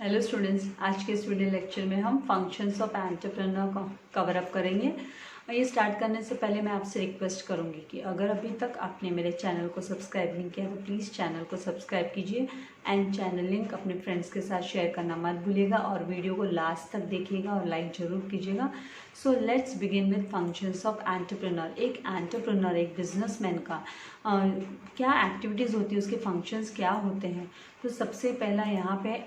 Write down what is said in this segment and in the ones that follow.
Hello students, आज के इस वीडियो लेक्चर में हम फंक्शंस ऑफ एंटरप्रेन्योर को कवर अप करेंगे। और ये स्टार्ट करने से पहले मैं आपसे रिक्वेस्ट करूंगी कि अगर अभी तक आपने मेरे चैनल को सब्सक्राइब नहीं किया तो प्लीज़ चैनल को सब्सक्राइब कीजिए एंड चैनल लिंक अपने फ्रेंड्स के साथ शेयर करना मत भूलिएगा और वीडियो को लास्ट तक देखिएगा और लाइक ज़रूर कीजिएगा। So let's begin with functions of entrepreneur. एक एंटरप्रेन्योर, एक बिजनेसमैन का क्या एक्टिविटीज़ होती है, उसके फंक्शंस क्या होते हैं। तो सबसे पहला यहाँ पे है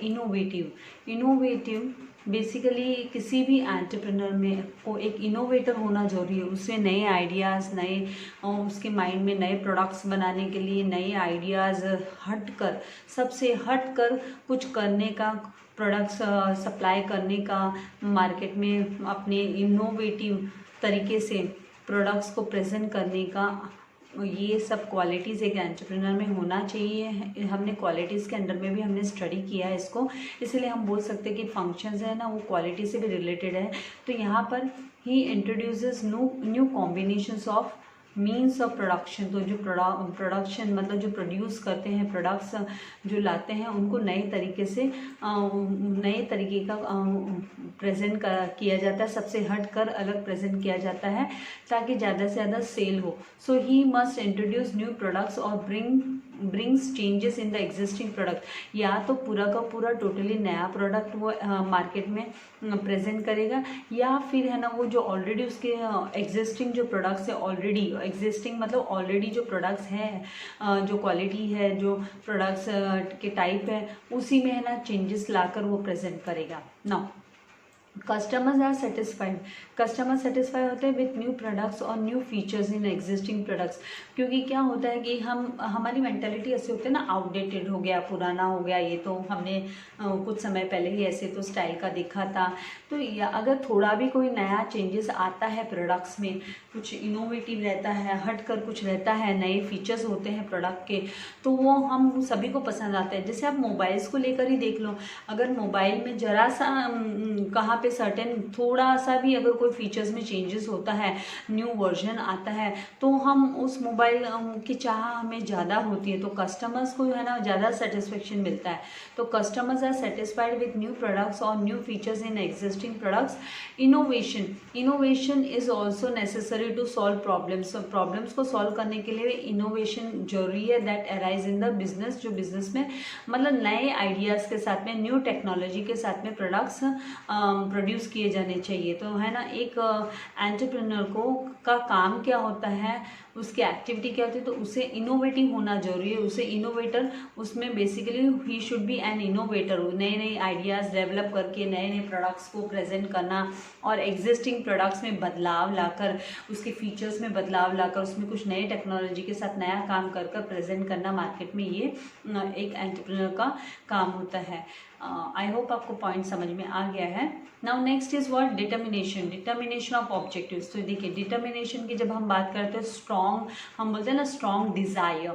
इनोवेटिव। बेसिकली किसी भी एंटरप्रेन्योर में को एक इनोवेटर होना जरूरी है। उससे नए आइडियाज़, उसके माइंड में नए प्रोडक्ट्स बनाने के लिए नए आइडियाज़ हटकर, सबसे हटकर कुछ करने का, प्रोडक्ट्स सप्लाई करने का, मार्केट में अपने इनोवेटिव तरीके से प्रोडक्ट्स को प्रेजेंट करने का, ये सब क्वालिटीज़ एक एंटरप्रेन्योर में होना चाहिए। हमने क्वालिटीज़ के अंडर में भी हमने स्टडी किया है इसको, इसलिए हम बोल सकते हैं कि फंक्शंस है ना, वो क्वालिटी से भी रिलेटेड है। तो यहाँ पर ही introduces new combinations of means of production. तो जो प्रोडक्शन मतलब जो प्रोड्यूस करते हैं, प्रोडक्ट्स जो लाते हैं, उनको नए तरीके से नए तरीके का प्रेजेंट किया जाता है, सबसे हट कर अलग प्रेजेंट किया जाता है ताकि ज़्यादा से ज़्यादा सेल हो। So he must introduce new products और brings changes in the existing product. या तो पूरा का पूरा टोटली नया प्रोडक्ट वो मार्केट में प्रेजेंट करेगा, या फिर है ना वो जो ऑलरेडी उसके एग्जिस्टिंग जो प्रोडक्ट्स है, ऑलरेडी एग्जिस्टिंग मतलब ऑलरेडी जो प्रोडक्ट्स हैं, जो क्वालिटी है, जो प्रोडक्ट्स के टाइप है, उसी में है ना चेंजेस लाकर वो प्रेजेंट करेगा। Now customers are satisfied. Customer satisfy होते हैं विथ न्यू प्रोडक्ट्स और new features in existing products. क्योंकि क्या होता है कि हमारी मेंटालिटी ऐसे होते हैं ना, आउटडेटेड हो गया, पुराना हो गया, ये तो हमने कुछ समय पहले ही ऐसे तो स्टाइल का देखा था। तो अगर थोड़ा भी कोई नया चेंजेस आता है प्रोडक्ट्स में, कुछ इनोवेटिव रहता है, हट कर कुछ रहता है, नए फीचर्स होते हैं प्रोडक्ट के, तो वो हम सभी को पसंद आता है। जैसे आप मोबाइल्स को लेकर ही देख लो, अगर मोबाइल में जरा सा कहाँ पे सर्टेन थोड़ा सा भी अगर कोई फीचर्स में चेंजेस होता है, न्यू वर्जन आता है, तो हम उस मोबाइल की चाह हमें ज़्यादा होती है, तो कस्टमर्स को है ना ज़्यादा सेटिस्फेक्शन मिलता है। तो customers are satisfied with new products और new features in existing products. Innovation is also necessary to solve problems को सॉल्व करने के लिए इनोवेशन जरूरी है। That arise in the business, जो बिजनेस में मतलब नए आइडियाज़ के साथ में, न्यू टेक्नोलॉजी के साथ में प्रोडक्ट्स प्रोड्यूस किए जाने चाहिए। तो है ना, एक एंटरप्रेन्योर का काम क्या होता है, उसकी एक्टिविटी क्या होती है, तो उसे इनोवेटिव होना जरूरी है। उसे इनोवेटर, उसमें basically he should be N innovator. नए नए आइडियाज़ डेवलप करके नए नए प्रोडक्ट्स को प्रेजेंट करना और एग्जिस्टिंग प्रोडक्ट्स में बदलाव लाकर, उसके फीचर्स में बदलाव लाकर, उसमें कुछ नए टेक्नोलॉजी के साथ नया काम कर प्रेजेंट करना मार्केट में, ये एक एंटरप्रेन्योर का काम होता है। आई होप आपको पॉइंट समझ में आ गया है। Now next is what, determination of objectives. तो देखिए, डिटर्मिनेशन की जब हम बात करते हैं, स्ट्रॉन्ग, हम बोलते हैं ना स्ट्रॉन्ग डिज़ायर,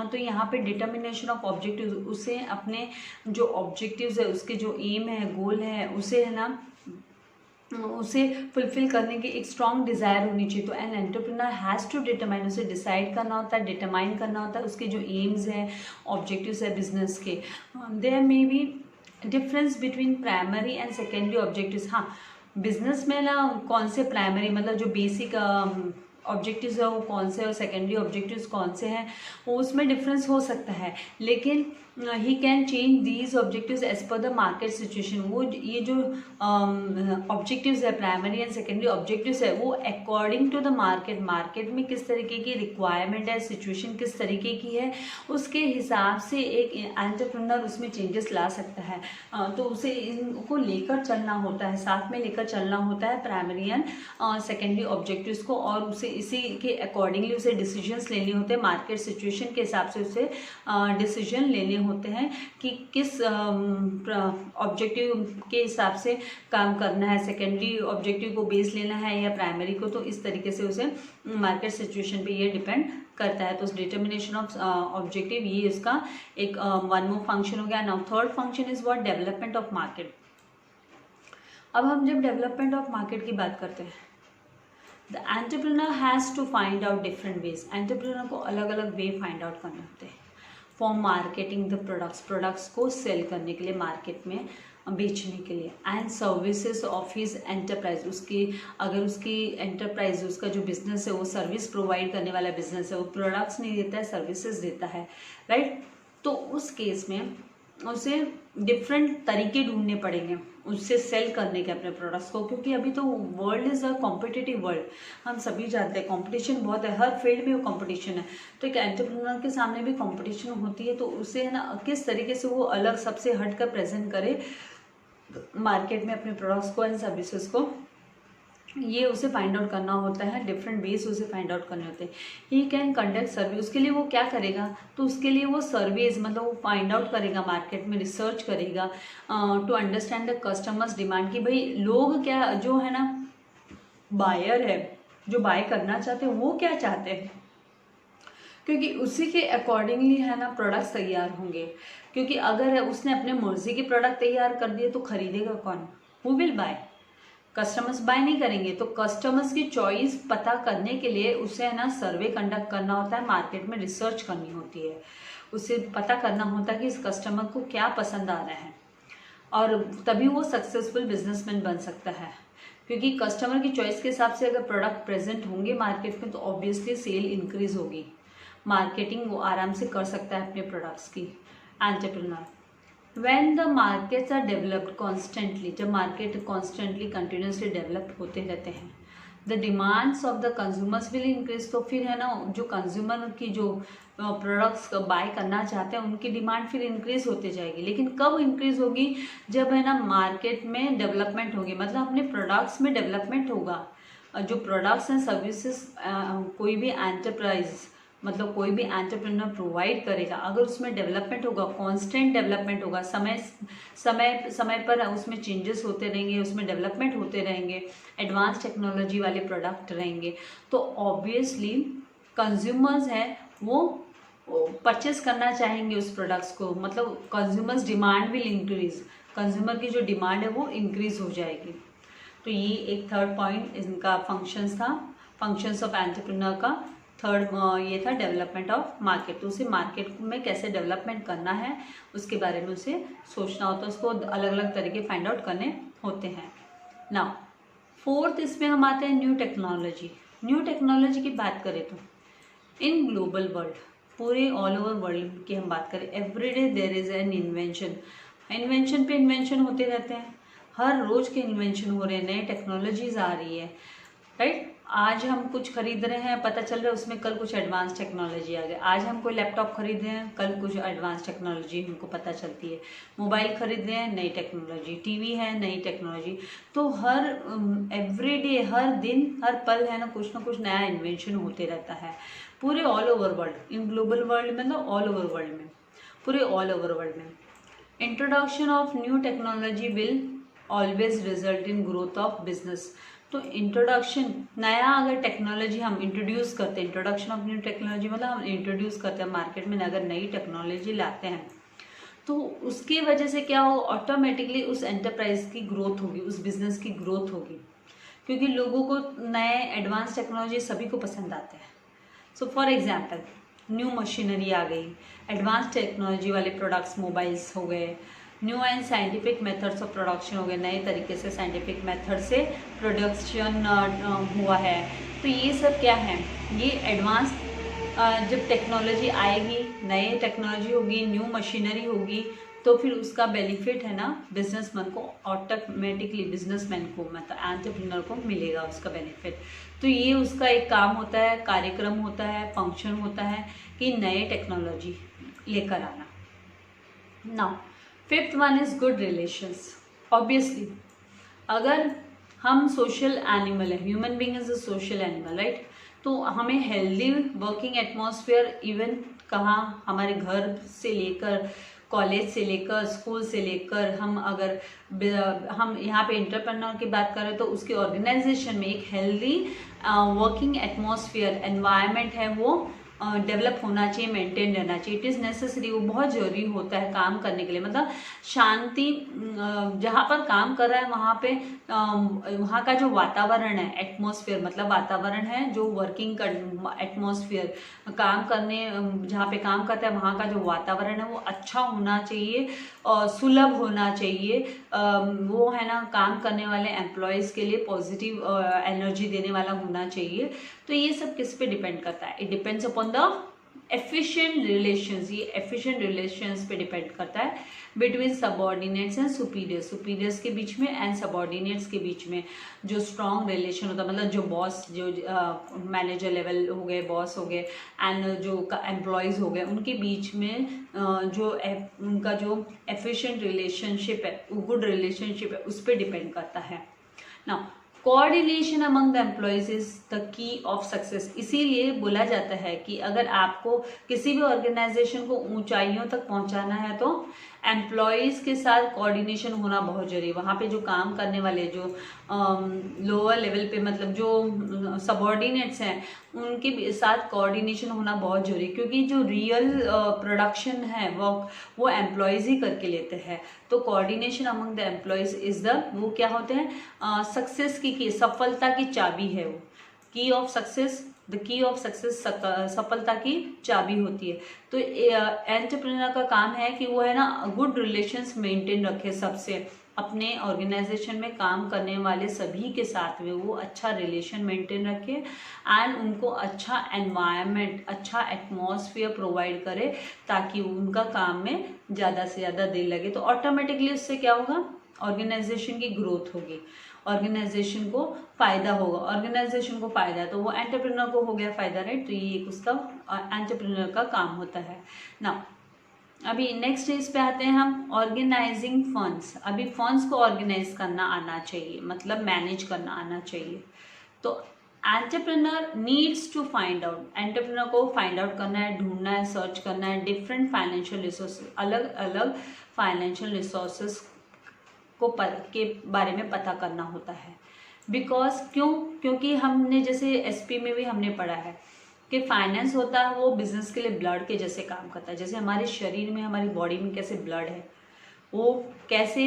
तो यहाँ पे डिटर्मिनेशन ऑफ ऑब्जेक्टिव्स, उसे अपने जो ऑब्जेक्टिव्स है, उसके जो एम है, गोल है, उसे है ना उसे फुलफिल करने की एक स्ट्रॉन्ग डिज़ायर होनी चाहिए। तो an entrepreneur has to determine, उसे डिसाइड करना होता है, डिटरमाइन करना होता है उसके जो एम्स हैं, ऑब्जेक्टिव्स है बिजनेस के। There may be difference between primary and secondary objectives. हाँ, बिजनेस में ना कौन से प्राइमरी मतलब जो बेसिक ऑब्जेक्टिव्स है वो कौन से और सेकेंडरी ऑब्जेक्टिव्स कौन से हैं, वो उसमें डिफरेंस हो सकता है, लेकिन he can change these objectives as per the market situation. वो ये जो ऑब्जेक्टिव्स है, प्राइमरी एंड सेकेंडरी ऑब्जेक्टिव्स है, वो अकॉर्डिंग टू द मार्केट में किस तरीके की रिक्वायरमेंट है, सिचुएशन किस तरीके की है, उसके हिसाब से एक एंटरप्रेन्योर उसमें चेंजेस ला सकता है। तो उसे इनको लेकर चलना होता है, साथ में लेकर चलना होता है प्राइमरी एंड सेकेंडरी ऑब्जेक्टिव्स को, और उसे इसी के अकॉर्डिंगली उसे डिसीजंस लेने होते हैं, मार्केट सिचुएशन के हिसाब से उसे डिसीजन लेने होते हैं कि किस ऑब्जेक्टिव के हिसाब से काम करना है, सेकेंडरी ऑब्जेक्टिव को बेस लेना है या प्राइमरी को। तो इस तरीके से उसे मार्केट सिचुएशन पे ये डिपेंड करता है। तो डिटर्मिनेशन ऑफ ऑब्जेक्टिव, ये इसका एक वन मोर फंक्शन हो गया। Now third function is what, development of market. अब हम जब डेवलपमेंट ऑफ मार्केट की बात करते हैं, the entrepreneur has to find out different ways. Entrepreneur को अलग अलग वे फाइंड आउट करने होते हैं फॉर मार्केटिंग द प्रोडक्ट्स को सेल करने के लिए मार्केट में बेचने के लिए। And services of his enterprise, उसकी अगर उसकी एंटरप्राइज, उसका जो बिजनेस है वो सर्विस प्रोवाइड करने वाला बिजनेस है, वो प्रोडक्ट्स नहीं देता है, सर्विसेज देता है, राइट। तो उस केस में उसे डिफरेंट तरीके ढूंढने पड़ेंगे उससे सेल करने के अपने प्रोडक्ट्स को, क्योंकि अभी तो world is a competitive world, हम सभी जानते हैं कंपटीशन बहुत है, हर फील्ड में वो कंपटीशन है। तो एक एंटरप्रेन्योर के सामने भी कंपटीशन होती है, तो उसे है ना किस तरीके से वो अलग सबसे हट कर प्रेजेंट करे मार्केट में अपने प्रोडक्ट्स को एंड सर्विसेज को, ये उसे फाइंड आउट करना होता है। डिफरेंट वेज उसे फाइंड आउट करने होते हैं। ही कैन कंडक्ट सर्वे, उसके लिए वो क्या करेगा, तो उसके लिए वो सर्वेज मतलब वो फाइंड आउट करेगा, मार्केट में रिसर्च करेगा to understand the customers demand, कि भाई लोग क्या जो है ना बायर है जो बाय करना चाहते हैं वो क्या चाहते हैं, क्योंकि उसी के अकॉर्डिंगली है ना प्रोडक्ट्स तैयार होंगे। क्योंकि अगर उसने अपने मर्जी के प्रोडक्ट तैयार कर दिए तो खरीदेगा कौन, who will buy, customers buy नहीं करेंगे। तो कस्टमर्स की चॉइस पता करने के लिए उसे है ना सर्वे कंडक्ट करना होता है, मार्केट में रिसर्च करनी होती है, उसे पता करना होता है कि इस कस्टमर को क्या पसंद आ रहा है, और तभी वो सक्सेसफुल बिजनेसमैन बन सकता है। क्योंकि कस्टमर की चॉइस के हिसाब से अगर प्रोडक्ट प्रेजेंट होंगे मार्केट में तो ऑब्वियसली सेल इंक्रीज होगी, मार्केटिंग वो आराम से कर सकता है अपने प्रोडक्ट्स की entrepreneur. When the markets are developed constantly, जब मार्केट कॉन्स्टेंटली कंटिन्यूसली डेवलप होते रहते हैं, the demands of the consumers will increase, तो फिर है ना जो कंज्यूमर की जो प्रोडक्ट्स बाय करना चाहते हैं उनकी डिमांड फिर इंक्रीज होती जाएगी। लेकिन कब इंक्रीज होगी, जब है ना मार्केट में डेवलपमेंट होगी, मतलब अपने प्रोडक्ट्स में डेवलपमेंट होगा। जो प्रोडक्ट्स हैं सर्विसेज कोई भी एंटरप्राइज मतलब कोई भी एंटरप्रेन्योर प्रोवाइड करेगा, अगर उसमें डेवलपमेंट होगा, कांस्टेंट डेवलपमेंट होगा, समय पर उसमें चेंजेस होते रहेंगे, उसमें डेवलपमेंट होते रहेंगे, एडवांस टेक्नोलॉजी वाले प्रोडक्ट रहेंगे, तो ऑब्वियसली कंज्यूमर्स हैं वो परचेस करना चाहेंगे उस प्रोडक्ट्स को, मतलब consumers demand will increase, consumer की जो डिमांड है वो इंक्रीज हो जाएगी। तो ये एक थर्ड पॉइंट इनका फंक्शंस था, फंक्शंस ऑफ एंटरप्रेन्योर का थर्ड ये था डेवलपमेंट ऑफ मार्केट। तो उसे मार्केट में कैसे डेवलपमेंट करना है उसके बारे में उसे सोचना होता है, उसको अलग अलग तरीके फाइंड आउट करने होते हैं। नाउ फोर्थ इसमें हम आते हैं न्यू टेक्नोलॉजी। न्यू टेक्नोलॉजी की बात करें तो इन ग्लोबल वर्ल्ड, पूरे ऑल ओवर वर्ल्ड की हम बात करें, everyday there is an invention, invention पे इन्वेंशन होते रहते हैं, हर रोज के इन्वेंशन हो रहे हैं, नए टेक्नोलॉजीज आ रही है, राइट। आज हम कुछ खरीद रहे हैं, पता चल रहा है उसमें कल कुछ एडवांस टेक्नोलॉजी आ गई, आज हम कोई लैपटॉप खरीद रहे हैं, कल कुछ एडवांस टेक्नोलॉजी हमको पता चलती है, मोबाइल खरीद रहे हैं, नई टेक्नोलॉजी, टीवी है, नई टेक्नोलॉजी। तो हर एवरीडे, हर दिन, हर पल है ना कुछ नया इन्वेंशन होते रहता है पूरे ऑल ओवर वर्ल्ड, इन ग्लोबल वर्ल्ड में, मतलब ऑल ओवर वर्ल्ड में, पूरे ऑल ओवर वर्ल्ड में। Introduction of new technology will always result in growth of business. तो इंट्रोडक्शन, नया अगर टेक्नोलॉजी हम इंट्रोड्यूस करते हैं, इंट्रोडक्शन ऑफ न्यू टेक्नोलॉजी मतलब हम इंट्रोड्यूस करते हैं मार्केट में, अगर नई टेक्नोलॉजी लाते हैं तो उसकी वजह से क्या हो, ऑटोमेटिकली उस एंटरप्राइज की ग्रोथ होगी, उस बिजनेस की ग्रोथ होगी, क्योंकि लोगों को नए एडवांस टेक्नोलॉजी सभी को पसंद आते हैं। So for example new machinery आ गई, एडवांस टेक्नोलॉजी वाले प्रोडक्ट्स, मोबाइल्स हो गए, new and scientific methods of production हो गए, नए तरीके से साइंटिफिक मेथड से प्रोडक्शन हुआ है। तो ये सब क्या है, ये एडवांस जब टेक्नोलॉजी आएगी, नए टेक्नोलॉजी होगी, न्यू मशीनरी होगी, तो फिर उसका बेनिफिट है ना बिजनेसमैन को, ऑटोमेटिकली बिजनेसमैन को, मतलब एंटरप्रेन्योर को मिलेगा उसका बेनिफिट। तो ये उसका एक काम होता है, कार्यक्रम होता है, फंक्शन होता है कि नए टेक्नोलॉजी लेकर आना। Now fifth one is good relations. Obviously अगर हम सोशल एनिमल है, human being is a social animal, right, तो हमें हेल्दी वर्किंग एटमॉस्फेयर, इवन कहाँ, हमारे घर से लेकर, कॉलेज से लेकर, स्कूल से लेकर, हम अगर हम यहाँ पे एंटरप्रेन्योर की बात करें तो उसकी ऑर्गेनाइजेशन में एक हेल्दी वर्किंग एटमॉस्फेयर, एनवायरनमेंट है वो डेवलप होना चाहिए, मेंटेन रहना चाहिए। इट इज़ नेसेसरी, वो बहुत ज़रूरी होता है काम करने के लिए, मतलब शांति, जहाँ पर काम कर रहा है वहाँ पे वहाँ का जो वातावरण है, एटमॉस्फेयर मतलब वातावरण है, जो वर्किंग का एटमॉस्फेयर, काम करने जहाँ पे काम करता है वहाँ का जो वातावरण है वो अच्छा होना चाहिए और सुलभ होना चाहिए, वो है ना काम करने वाले एम्प्लॉयज़ के लिए पॉजिटिव एनर्जी देने वाला होना चाहिए। तो ये सब किस पे डिपेंड करता है? It depends upon the efficient relations. ये एफिशिएंट रिलेशंस पे डिपेंड करता है between subordinates and superiors, superiors के बीच में एंड सबऑर्डिनेट्स के बीच में जो स्ट्रॉन्ग रिलेशन होता है, मतलब जो बॉस, जो मैनेजर लेवल हो गए, बॉस हो गए, एंड जो एम्प्लॉयज़ हो गए, उनके बीच में उनका जो एफिशिएंट रिलेशनशिप है, गुड रिलेशनशिप है, उस पर डिपेंड करता है ना। Coordination among the employees is the key of success. इसीलिए बोला जाता है कि अगर आपको किसी भी ऑर्गेनाइजेशन को ऊंचाइयों तक पहुंचाना है तो एम्प्लॉयज के साथ कोऑर्डिनेशन होना बहुत जरूरी है। वहाँ पे जो काम करने वाले, जो लोअर लेवल पे, मतलब जो सबऑर्डिनेट्स हैं, उनके साथ कोऑर्डिनेशन होना बहुत जरूरी है, क्योंकि जो रियल प्रोडक्शन है वो एम्प्लॉयज ही करके लेते हैं। तो coordination among the employees is the, वो क्या होते हैं, सक्सेस की सफलता की चाबी है। वो की of success, the key of success सफलता की चाबी होती है। तो एंटरप्रेन्योर का काम है कि वो है ना गुड रिलेशंस मेंटेन रखे सबसे, अपने ऑर्गेनाइजेशन में काम करने वाले सभी के साथ में वो अच्छा रिलेशन मेंटेन रखे एंड उनको अच्छा एनवायरनमेंट, अच्छा एटमॉस्फेयर प्रोवाइड करे, ताकि उनका काम में ज़्यादा से ज़्यादा दिल लगे। तो ऑटोमेटिकली उससे क्या होगा, ऑर्गेनाइजेशन की ग्रोथ होगी, ऑर्गेनाइजेशन को फायदा होगा, ऑर्गेनाइजेशन को फायदा, तो वो एंटरप्रेन्योर को हो गया फायदा, राइट। तो ये एक उसका एंटरप्रेन्योर का काम होता है ना। अभी नेक्स्ट इस पे आते हैं हम, ऑर्गेनाइजिंग फंड्स। अभी फंड्स को ऑर्गेनाइज करना आना चाहिए, मतलब मैनेज करना आना चाहिए। तो entrepreneur needs to find out, entrepreneur को फाइंड आउट करना है, ढूंढना है, सर्च करना है डिफरेंट फाइनेंशियल रिसोर्सेज, अलग अलग फाइनेंशियल रिसोर्सेज के बारे में पता करना होता है। बिकॉज क्योंकि हमने जैसे एसपी में भी हमने पढ़ा है कि फाइनेंस होता है वो बिजनेस के लिए ब्लड के जैसे काम करता है। जैसे हमारे शरीर में, हमारी बॉडी में कैसे ब्लड है, वो कैसे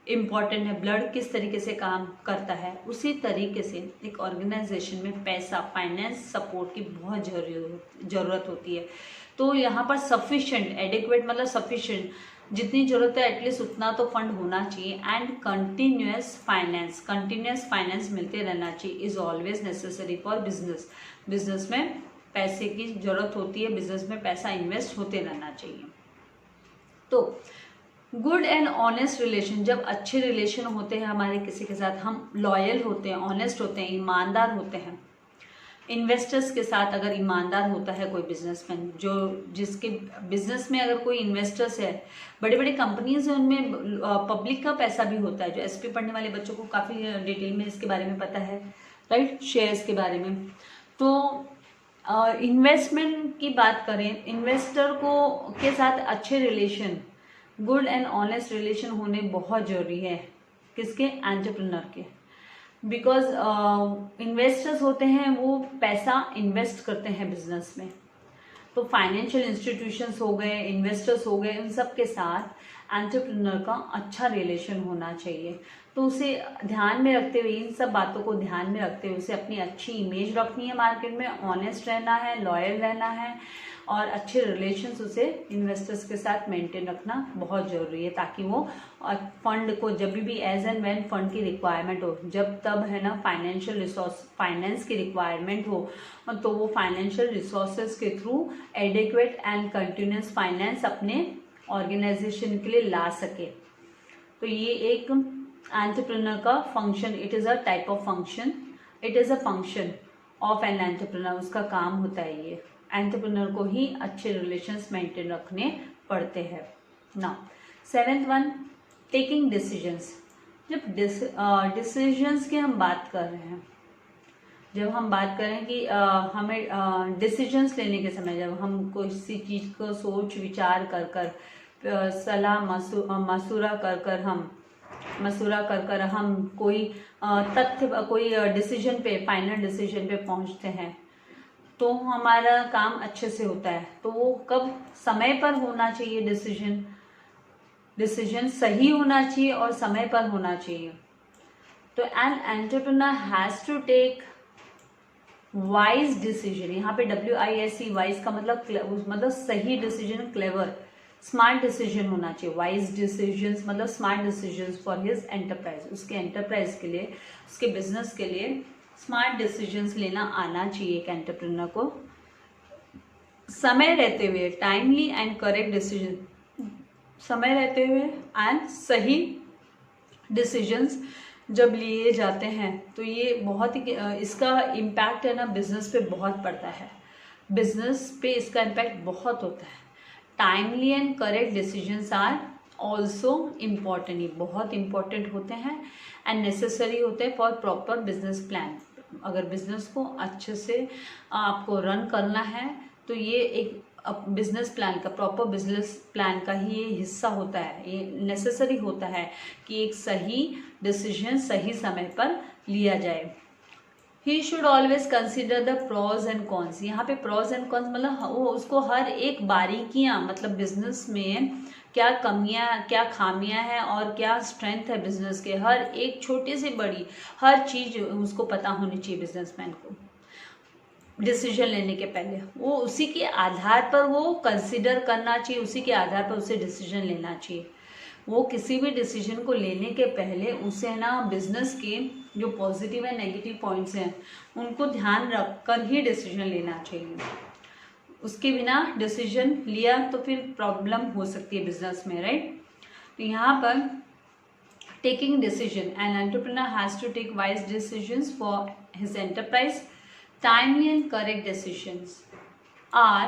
इम्पॉर्टेंट है, ब्लड किस तरीके से काम करता है, उसी तरीके से एक ऑर्गेनाइजेशन में पैसा, फाइनेंस सपोर्ट की बहुत ज़रूरत होती है। तो यहाँ पर सफिशिएंट, एडिक्वेट मतलब सफिशिएंट, जितनी ज़रूरत है एटलीस्ट उतना तो फंड होना चाहिए। एंड कंटिन्यूस फाइनेंस मिलते रहना चाहिए is always necessary for business. Business में पैसे की जरूरत होती है, बिजनेस में पैसा इन्वेस्ट होते रहना चाहिए। तो गुड एंड ऑनेस्ट रिलेशन, जब अच्छे रिलेशन होते हैं हमारे किसी के साथ, हम लॉयल होते हैं, ऑनेस्ट होते हैं, ईमानदार होते हैं। इन्वेस्टर्स के साथ अगर ईमानदार होता है कोई बिजनेसमैन, जो जिसके बिजनेस में अगर कोई इन्वेस्टर्स है, बड़े बड़े कंपनीज हैं, उनमें पब्लिक का पैसा भी होता है। जो एसपी पढ़ने वाले बच्चों को काफ़ी डिटेल में इसके बारे में पता है, राइट, शेयर्स के बारे में। तो इन्वेस्टमेंट की बात करें, इन्वेस्टर को के साथ अच्छे relation, good and honest relation होने बहुत ज़रूरी है। किसके? एंटरप्रेन्योर के। बिकॉज इन्वेस्टर्स होते हैं वो पैसा इन्वेस्ट करते हैं बिजनेस में। तो फाइनेंशियल इंस्टीट्यूशंस हो गए, इन्वेस्टर्स हो गए, उन सब के साथ एंटरप्रेन्योर का अच्छा रिलेशन होना चाहिए। तो उसे ध्यान में रखते हुए, इन सब बातों को ध्यान में रखते हुए उसे अपनी अच्छी इमेज रखनी है मार्केट में, ऑनेस्ट रहना है, लॉयल रहना है, और अच्छे रिलेशंस उसे इन्वेस्टर्स के साथ मेंटेन रखना बहुत ज़रूरी है, ताकि वो फंड को जब भी एज एंड व्हेन फंड की रिक्वायरमेंट हो, जब तब है ना फाइनेंशियल रिसोर्स, फाइनेंस की रिक्वायरमेंट हो, तो वो फाइनेंशियल रिसोर्सेज के through adequate and continuous finance अपने ऑर्गेनाइजेशन के लिए ला सके। तो ये एक एंटरप्रेन्योर का function, it is a type of function, it is a function of an entrepreneur, उसका काम होता है ये। एंटरप्रेन्योर को ही अच्छे रिलेशंस मेंटेन रखने पड़ते हैं ना। 7th one, taking decisions. जब डिसीजंस की हम बात कर रहे हैं, जब हम बात करें कि हमें डिसीजंस लेने के समय, जब हम किसी चीज़ को सोच विचार कर सलाह मशूरा कर हम कोई तथ्य, कोई डिसीजन पे, फाइनल डिसीजन पे पहुंचते हैं, तो हमारा काम अच्छे से होता है। तो वो कब? समय पर होना चाहिए डिसीजन सही होना चाहिए और समय पर होना चाहिए। तो an entrepreneur has to take wise decision. यहाँ पे WISE, वाइज का मतलब सही डिसीजन, क्लेवर, स्मार्ट डिसीजन होना चाहिए, वाइज डिसीजंस मतलब smart decisions for his enterprise, उसके एंटरप्राइज के लिए, उसके बिजनेस के लिए स्मार्ट डिसीजंस लेना आना चाहिए एक एंटरप्रेन्योर को। समय रहते हुए टाइमली एंड करेक्ट डिसीजन, समय रहते हुए एंड सही डिसीजंस जब लिए जाते हैं तो ये बहुत ही इसका इम्पैक्ट है ना बिजनेस पे बहुत पड़ता है, बिजनेस पे इसका इम्पैक्ट बहुत होता है। Timely and correct decisions are also important, ये बहुत इंपॉर्टेंट होते हैं एंड नेसेसरी होते हैं फॉर प्रॉपर बिजनेस प्लान। अगर बिजनेस को अच्छे से आपको रन करना है तो ये एक बिजनेस प्लान का, प्रॉपर बिजनेस प्लान का ही ये हिस्सा होता है, ये नेसेसरी होता है कि एक सही डिसीजन सही समय पर लिया जाए। He should always consider the pros and cons, यहाँ पे प्रॉज एंड कॉन्स मतलब वो उसको हर एक बारीकियाँ, मतलब बिजनेस में क्या कमियाँ क्या खामियाँ हैं और क्या स्ट्रेंथ है बिजनेस के, हर एक छोटी से बड़ी हर चीज़ उसको पता होनी चाहिए बिजनेसमैन को। डिसीजन लेने के पहले वो उसी के आधार पर वो कंसिडर करना चाहिए, उसी के आधार पर उसे डिसीजन लेना चाहिए। वो किसी भी डिसीजन को लेने के पहले उसे ना बिजनेस के जो पॉजिटिव एंड नेगेटिव पॉइंट्स हैं उनको ध्यान रखकर ही डिसीजन लेना चाहिए। उसके बिना डिसीजन लिया तो फिर प्रॉब्लम हो सकती है बिजनेस में, राइट। तो यहाँ पर taking decision, an entrepreneur has to take wise decisions for his enterprise. Timely and correct decisions are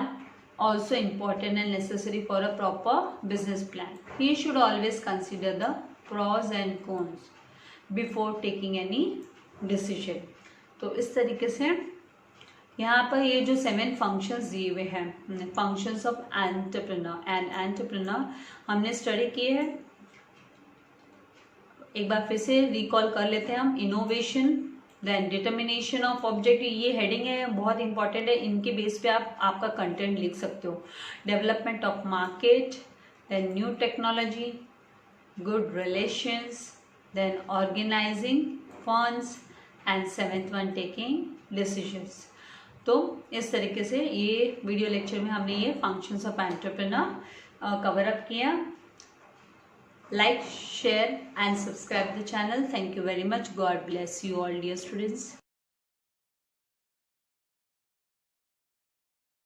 also important and necessary for a proper business plan. He should always consider the pros and cons before taking any decision. तो इस तरीके से यहाँ पर ये जो 7 functions दिए हुए हैं, functions of entrepreneur and entrepreneur हमने स्टडी किए हैं। एक बार फिर से रिकॉल कर लेते हैं हम। Innovation, then determination of objective, ये हेडिंग है बहुत इंपॉर्टेंट है, इनके बेस पे आप आपका कंटेंट लिख सकते हो। Development of market, then new technology, good relations, then organising funds and 7th one taking decisions. तो इस तरीके से ये वीडियो लेक्चर में हमने ये functions of entrepreneur cover up किया। Like, share and subscribe the channel. Thank you very much. God bless you all, dear students.